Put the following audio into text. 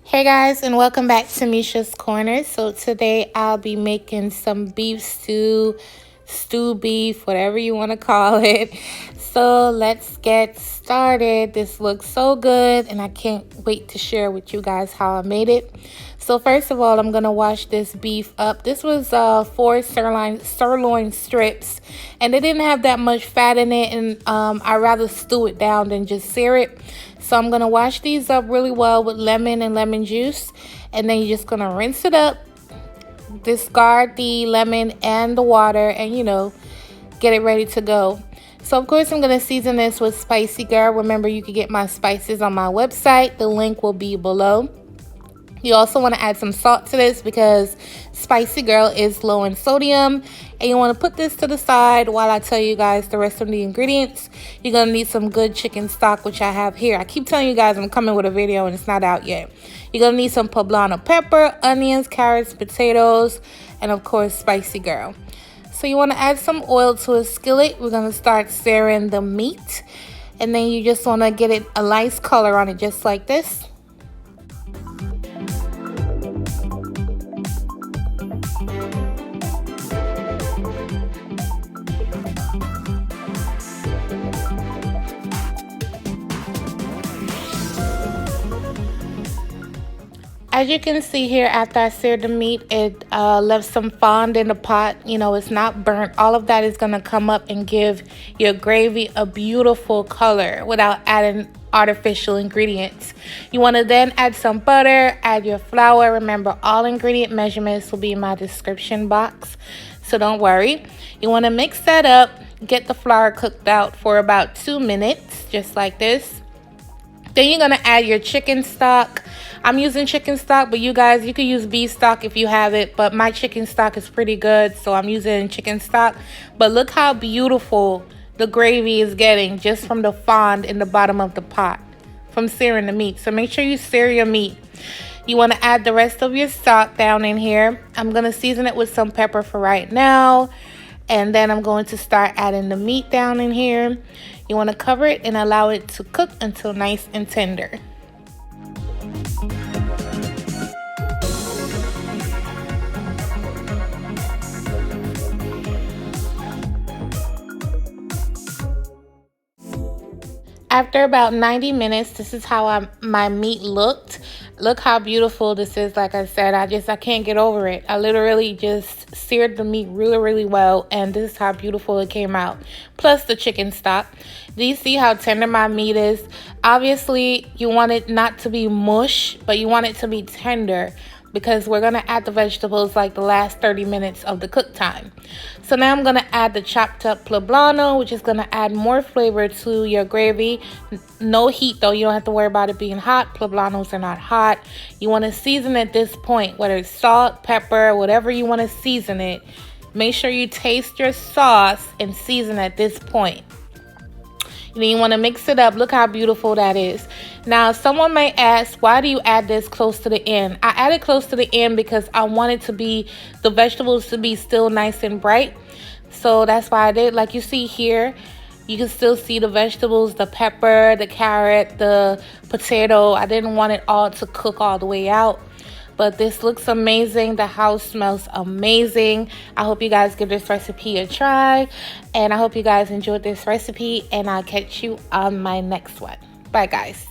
Hey guys, and welcome back to Misha's Corner. So today I'll be making some beef stew beef, whatever you want to call it. So let's get started. This looks so good and I can't wait to share with you guys how I made it. So first of all, I'm going to wash this beef up. This was 4 sirloin strips, and it didn't have that much fat in it, and I'd rather stew it down than just sear it. So I'm going to wash these up really well with lemon and lemon juice, and then you're just going to rinse it up, discard the lemon and the water, and get it ready to go. So of course I'm going to season this with Spicy Girl. Remember, you can get my spices on my website. The link will be below. You also want to add some salt to this because Spicy Girl is low in sodium. And you want to put this to the side while I tell you guys the rest of the ingredients. You're going to need some good chicken stock, which I have here. I keep telling you guys I'm coming with a video and it's not out yet. You're going to need some poblano pepper, onions, carrots, potatoes, and of course Spicy Girl. So you want to add some oil to a skillet. We're going to start searing the meat. And then you just want to get it a nice color on it, just like this. As you can see here, after I seared the meat, it left some fond in the pot. It's not burnt. All of that is going to come up and give your gravy a beautiful color without adding artificial ingredients. You want to then add some butter, add your flour. Remember, all ingredient measurements will be in my description box, so don't worry. You want to mix that up, get the flour cooked out for about 2 minutes, just like this. Then you're going to add your chicken stock. I'm using chicken stock, but you guys, you can use beef stock if you have it. But my chicken stock is pretty good, so I'm using chicken stock. But look how beautiful the gravy is getting just from the fond in the bottom of the pot from searing the meat. So make sure you sear your meat. You want to add the rest of your stock down in here. I'm going to season it with some pepper for right now. And then I'm going to start adding the meat down in here. You want to cover it and allow it to cook until nice and tender. After about 90 minutes, this is how my meat looked. Look how beautiful this is. Like I said, I can't get over it. I literally just seared the meat really well, and this is how beautiful it came out. Plus the chicken stock. Do you see how tender my meat is? Obviously, you want it not to be mush, but you want it to be tender, because we're going to add the vegetables like the last 30 minutes of the cook time. So now I'm going to add the chopped up poblano, which is going to add more flavor to your gravy. No heat though. You don't have to worry about it being hot. Poblanos are not hot. You want to season at this point, whether it's salt, pepper, whatever you want to season it. Make sure you taste your sauce and season at this point. You want to mix it up. Look how beautiful that is. Now, someone may ask, why do you add this close to the end? I added close to the end because I wanted the vegetables to be still nice and bright. So that's why I did. Like you see here, you can still see the vegetables, the pepper, the carrot, the potato. I didn't want it all to cook all the way out. But this looks amazing. The house smells amazing. I hope you guys give this recipe a try. And I hope you guys enjoyed this recipe. And I'll catch you on my next one. Bye, guys.